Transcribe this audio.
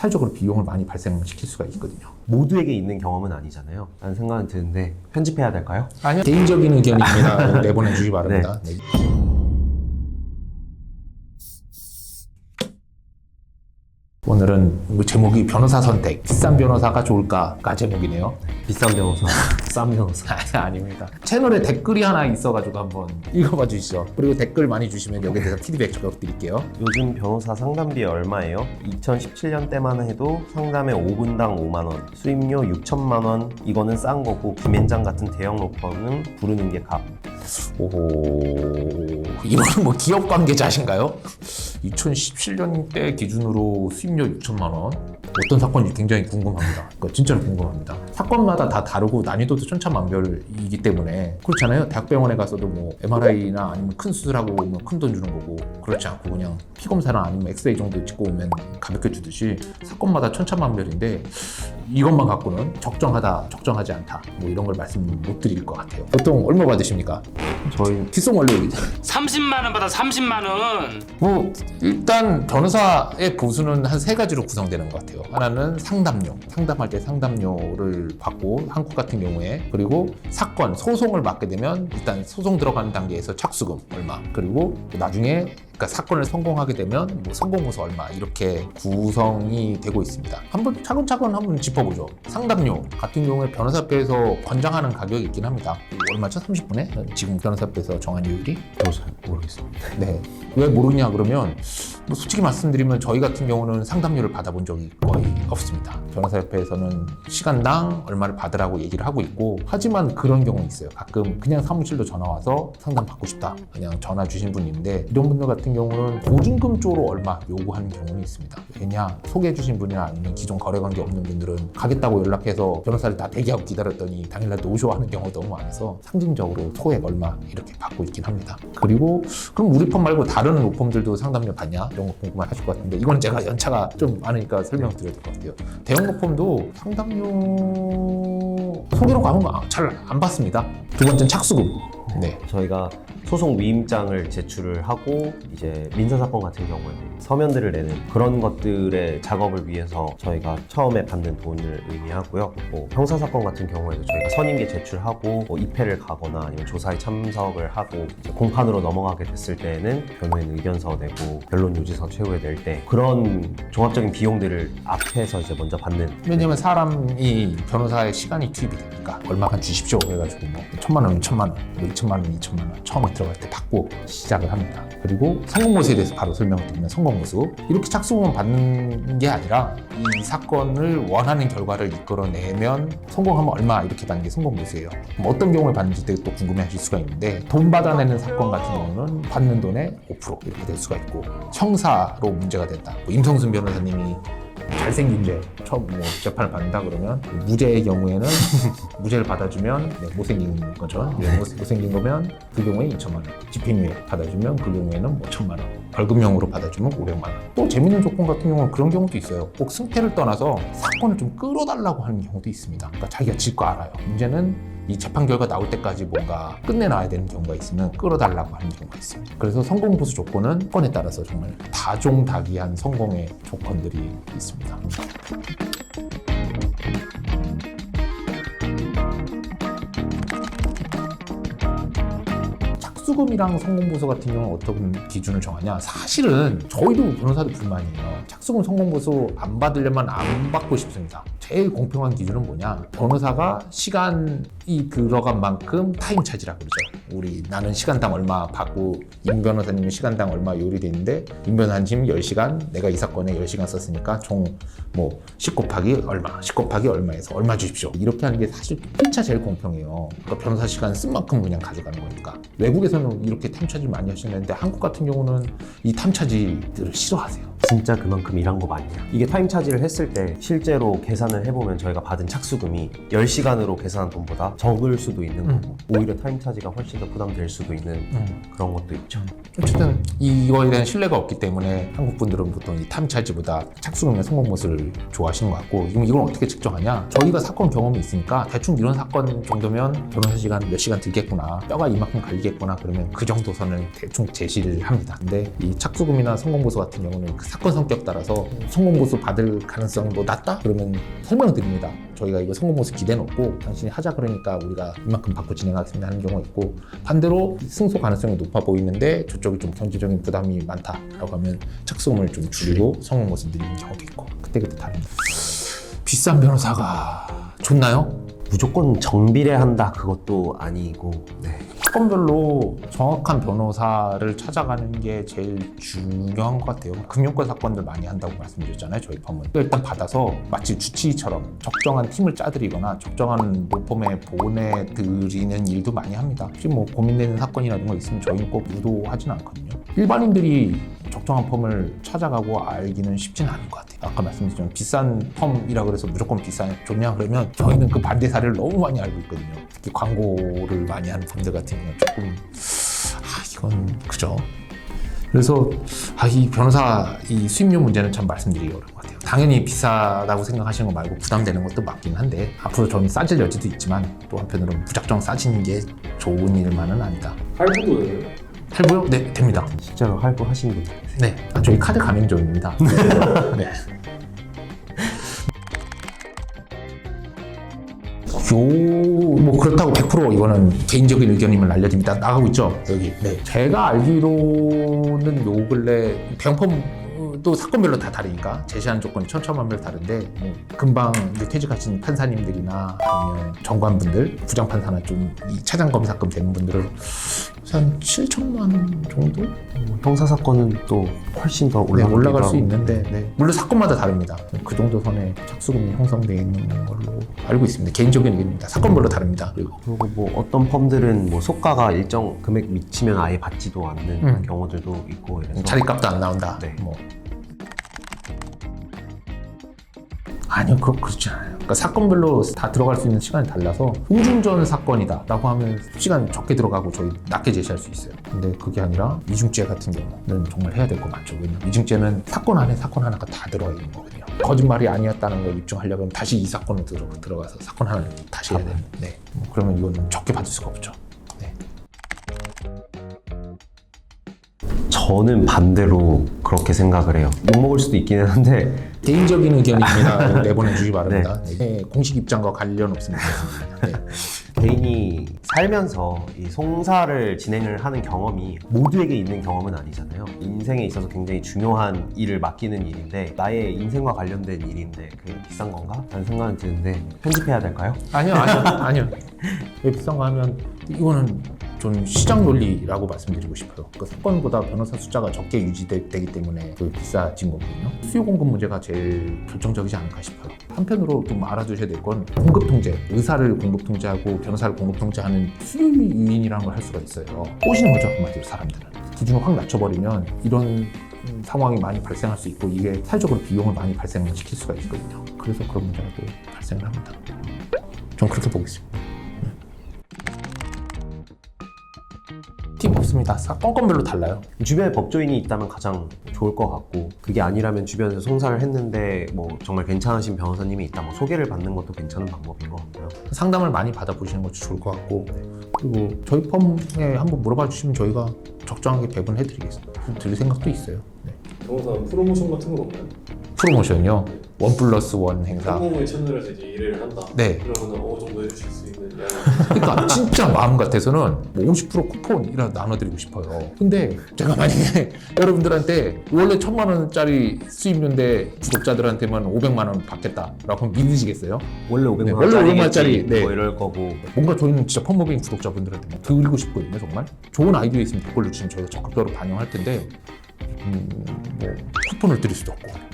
사회적으로 비용을 많이 발생시킬 수가 있거든요. 모두에게 있는 경험은 아니잖아요 라는 생각은 드는데 편집해야 될까요? 아니요, 개인적인 의견입니다. 내보내주시기 바랍니다. 네. 오늘은 제목이 변호사 선택, 비싼 변호사가 좋을까가 제목이네요. 비싼 변호사, 싼 변호사. 아닙니다. 채널에 댓글이 하나 있어가지고 한번 읽어봐 주시죠. 그리고 댓글 많이 주시면 여기에 대해서 피드백 적어드릴게요. 요즘 변호사 상담비 얼마예요? 2017년 때만 해도 상담에 5분당 5만 원, 수임료 6천만 원. 이거는 싼 거고 김앤장 같은 대형 로펌은 부르는 게 값. 오호, 이거는 뭐 기업 관계자신가요? 2017년 때 기준으로 수임료 6천만 원. 어떤 사건인지 굉장히 궁금합니다. 그러니까 진짜로 궁금합니다. 사건마다 다 다르고 난이도도 천차만별이기 때문에 그렇잖아요. 대학병원에 가서도 뭐 MRI나 아니면 큰 수술하고 오면 큰 돈 주는 거고 그렇지 않고 그냥 피 검사나 아니면 엑스레이 정도 찍고 오면 가볍게 주듯이 사건마다 천차만별인데 이것만 갖고는 적정하다, 적정하지 않다 뭐 이런 걸 말씀 못 드릴 것 같아요. 보통 얼마 받으십니까? 저희 뒷속 원래 30만 원 받아 30만 원. 뭐 일단 변호사의 보수는 한 세 가지로 구성되는 것 같아요. 하나는 상담료, 상담할 때 상담료를 받고 한국 같은 경우에, 그리고 사건, 소송을 맡게 되면 일단 소송 들어가는 단계에서 착수금 얼마, 그리고 나중에 그러니까 사건을 성공하게 되면 뭐 성공보수 얼마 이렇게 구성이 되고 있습니다. 한번 차근차근 한번 짚어보죠. 상담료 같은 경우에 변호사협회에서 권장하는 가격이 있긴 합니다. 얼마죠? 30분에? 지금 변호사협회에서 정한 요율이? 잘 모르겠습니다. 네. 왜 모르냐 그러면 뭐 솔직히 말씀드리면 저희 같은 경우는 상담료를 받아본 적이 거의 없습니다. 변호사협회에서는 시간당 얼마를 받으라고 얘기를 하고 있고, 하지만 그런 경우는 있어요. 가끔 그냥 사무실로 전화 와서 상담 받고 싶다 그냥 전화 주신 분이 있는데, 이런 분들 같은 경우는 보증금 쪽으로 얼마 요구하는 경우는 있습니다. 왜냐, 소개해 주신 분이나 아니면 기존 거래관계 없는 분들은 가겠다고 연락해서 변호사를 다 대기하고 기다렸더니 당일날 노쇼 하는 경우가 너무 많아서 상징적으로 소액 얼마 이렇게 받고 있긴 합니다. 그리고 그럼 우리 펌 말고 다른 로펌들도 상담료 받냐? 이런 거 궁금하실 것 같은데, 이건 제가 연차가 좀 많으니까 설명드려야 될 것 같아요. 대형 로펌도 상담료 소개로 가면 잘 안 받습니다. 두 번째는 착수금. 네. 저희가 소송 위임장을 제출을 하고 이제 민사사건 같은 경우에는 서면들을 내는 그런 것들의 작업을 위해서 저희가 처음에 받는 돈을 의미하고요. 뭐 형사사건 같은 경우에도 저희가 선임계 제출하고 뭐 입회를 가거나 아니면 조사에 참석을 하고 이제 공판으로 넘어가게 됐을 때에는 변호인 의견서 내고 변론 요지서 최후에 낼 때 그런 종합적인 비용들을 앞에서 이제 먼저 받는. 왜냐면 사람이 변호사의 시간이 투입이 되니까 얼마간 주십시오 해가지고 뭐 1,000만 원이면 1,000만 원, 뭐 2,000만 원이면 2,000만 원 처음에 들어갈 때 받고 시작을 합니다. 그리고 성공보수에 대해서 바로 설명을 드리면, 성공보수 이렇게 착수금을 받는 게 아니라 이 사건을 원하는 결과를 이끌어내면 성공하면 얼마 이렇게 받는 게 성공보수예요. 그럼 어떤 경우에 받는지 또 궁금해하실 수가 있는데, 돈 받아내는 사건 같은 경우는 받는 돈의 5% 이렇게 될 수가 있고, 형사로 문제가 된다. 뭐 임성순 변호사님이 잘생긴 죄 처음 뭐 재판을 받는다 그러면 무죄의 경우에는 무죄를 받아주면 못생긴 거죠. 못생긴 거면 그 경우에 2천만 원, 집행유예 받아주면 그 경우에는 뭐 1,000만 원, 벌금형으로 받아주면 500만 원. 또 재밌는 조건 같은 경우는 그런 경우도 있어요. 꼭 승패를 떠나서 사건을 좀 끌어달라고 하는 경우도 있습니다. 그러니까 자기가 질 거 알아요. 문제는 이 재판 결과 나올 때까지 뭔가 끝내놔야 되는 경우가 있으면 끌어달라고 하는 경우가 있습니다. 그래서 성공보수 조건은 건에 따라서 정말 다종다기한 성공의 조건들이 있습니다. 착수금이랑 성공보수 같은 경우는 어떤 기준을 정하냐? 사실은 저희도 변호사도 불만이에요. 착수금, 성공보수 안 받으려면 안 받고 싶습니다. 제일 공평한 기준은 뭐냐? 변호사가 시간이 들어간 만큼 타임 차지라고 그러죠. 나는 시간당 얼마 받고 임 변호사님은 시간당 얼마 요리돼 있는데, 임 변호사님 10시간, 내가 이 사건에 10시간 썼으니까 총 뭐 10 곱하기 얼마, 10 곱하기 얼마에서 얼마 주십시오. 이렇게 하는 게 사실 진짜 제일 공평해요. 그러니까 변호사 시간 쓴 만큼 그냥 가져가는 거니까. 외국에서는 이렇게 타임 차지를 많이 하시는데 한국 같은 경우는 이 타임 차지들을 싫어하세요. 진짜 그만큼 일한 거 맞냐? 이게 타임 차지를 했을 때 실제로 계산을 해보면 저희가 받은 착수금이 10시간으로 계산한 돈보다 적을 수도 있는 거고, 오히려 타임 차지가 훨씬 더 부담될 수도 있는 그런 것도 있죠. 어쨌든 이거에 대한 신뢰가 없기 때문에 한국 분들은 보통 이 타임 차지보다 착수금의 성공보수를 좋아하시는 것 같고, 이걸 어떻게 측정하냐? 저희가 사건 경험이 있으니까 대충 이런 사건 정도면 변호사 시간 몇 시간 들겠구나, 뼈가 이만큼 갈리겠구나, 그러면 그 정도 선을 대충 제시를 합니다. 근데 이 착수금이나 성공보수 같은 경우는 그 사건 성격 따라서 성공보수 받을 가능성 뭐 낮다? 그러면 설명드립니다. 저희가 이거 성공보수 기대는 없고 당신이 하자 그러니까 우리가 이만큼 받고 진행하겠습니다 하는 경우가 있고, 반대로 승소 가능성이 높아 보이는데 저쪽이 좀 경제적인 부담이 많다라고 하면 착수금을 좀 줄이고 성공보수 늘리는 경우도 있고, 그때그때 다릅니다. 비싼 변호사가 좋나요? 무조건 정비례한다 그것도 아니고 네. 사건별로 정확한 변호사를 찾아가는 게 제일 중요한 것 같아요. 금융권 사건들 많이 한다고 말씀드렸잖아요, 저희 펌은. 일단 받아서 마치 주치의처럼 적정한 팀을 짜드리거나 적정한 로펌에 보내드리는 일도 많이 합니다. 혹시 뭐 고민되는 사건이라든가 있으면 저희는 꼭 유도하지는 않거든요. 일반인들이 적정한 펌을 찾아가고 알기는 쉽지는 않은 것 같아요. 아까 말씀드렸지만 비싼 펌이라 그래서 무조건 좋냐 그러면 저희는 그 반대 사례를 너무 많이 알고 있거든요. 특히 광고를 많이 하는 펌들 같은 경우는 조금 이건 그죠. 그래서 이 변호사 이 수입료 문제는 참 말씀드리기 어려운 것 같아요. 당연히 비싸다고 생각하시는 거 말고 부담되는 것도 맞긴 한데 앞으로 저는 싸질 여지도 있지만 또 한편으로는 무작정 싸지는 게 좋은 일만은 아니다. 할부도 해요? 할부요? 네, 됩니다. 실제로 할부하신 분들 네, 저희 카드 가맹점입니다. 네. 뭐 그렇다고 100% 이거는 개인적인 의견임을 알려드립니다. 나가고 있죠, 여기. 네. 제가 알기로는 요 근래 대형펌도 사건별로 다 다르니까 제시하는 조건이 천차만별 다른데, 뭐 금방 이제 퇴직하신 판사님들이나 아니면 정관분들, 부장판사나 좀 이 차장 검사급 되는 분들은 한 7천만 원 정도? 형사 사건은 또 훨씬 더 올라갈 수 있는데, 네. 물론 사건마다 다릅니다. 그 정도 선에 착수금이 형성되어 있는 걸로 알고 있습니다. 개인적인 의견입니다. 사건별로 다릅니다. 그리고 뭐 어떤 펌들은 뭐 소가가 일정 금액 미치면 아예 받지도 않는 경우들도 있고 이래서 자리값도 안 나온다. 네. 뭐. 아니요, 그렇지 않아요. 그러니까 사건별로 다 들어갈 수 있는 시간이 달라서 흥중전 사건이다 라고 하면 시간 적게 들어가고 저희 낮게 제시할 수 있어요. 근데 그게 아니라 이중죄 같은 경우는 정말 해야 될 거 많죠. 왜냐면 이중죄는 사건 안에 사건 하나가 다 들어가 있는 거거든요. 거짓말이 아니었다는 걸 입증하려면 다시 이 사건을 들어가서 사건 하나를 다시 해야 되는. 네. 그러면 이거는 적게 받을 수가 없죠. 네. 저는 반대로 그렇게 생각을 해요. 욕먹을 수도 있기는 한데 개인적인 의견입니다. 내보내주기 바랍니다. 네. 공식 입장과 관련 없습니다. 네. 개인이 살면서 이 송사를 진행을 하는 경험이 모두에게 있는 경험은 아니잖아요. 인생에 있어서 굉장히 중요한 일을 맡기는 일인데 나의 인생과 관련된 일인데 그게 비싼 건가? 라는 생각은 드는데 편집해야 될까요? 아니요. 왜 비싼가 하면 이거는 좀 시장 논리라고 말씀드리고 싶어요. 그 사건보다 변호사 숫자가 적게 유지되기 때문에 그 비싸진 거거든요. 수요 공급 문제가 제일 결정적이지 않을까 싶어요. 한편으로 좀 알아두셔야 될 건 공급 통제, 의사를 공급 통제하고 변호사를 공급 통제하는 수요 유인이라는 걸 할 수가 있어요. 꼬시는 거죠, 한마디로 사람들은. 기준을 확 낮춰버리면 이런 상황이 많이 발생할 수 있고 이게 사회적으로 비용을 많이 발생시킬 수가 있거든요. 그래서 그런 문제가 또 발생을 합니다. 전 그렇게 보고 있습니다. 팁 없습니다. 건건별로 달라요. 주변에 법조인이 있다면 가장 좋을 것 같고 그게 아니라면 주변에서 송사를 했는데 뭐 정말 괜찮으신 변호사님이 있다 뭐 소개를 받는 것도 괜찮은 방법인 것 같고요. 상담을 많이 받아보시는 것도 좋을 것 같고, 그리고 저희 펌에 한번 물어봐 주시면 저희가 적정하게 배분해드리겠습니다. 드릴 생각도 있어요. 네. 변호사 프로모션 같은 건 없나요? 프로모션이요. 1+1 행사. 성공의 채널에서 이제 일을 한다. 네. 그러면 어느 정도 해주실 수 있는 양? 그러니까 진짜 마음 같아서는 뭐 50% 쿠폰이라도 나눠드리고 싶어요. 근데 제가 만약에 여러분들한테 원래 1,000만 원짜리 수입료인데 구독자들한테만 500만 원 받겠다라고 하면 믿으시겠어요? 원래 500만 네, 원래 원짜리겠지 500만 원짜리, 네. 뭐 이럴 거고 뭔가 저희는 진짜 펌모빙 구독자분들한테 막 드리고 싶거든요. 정말 좋은 아이디어 있으면 댓글로 주시면 저희가 적극적으로 반영할 텐데 뭐 쿠폰을 드릴 수도 없고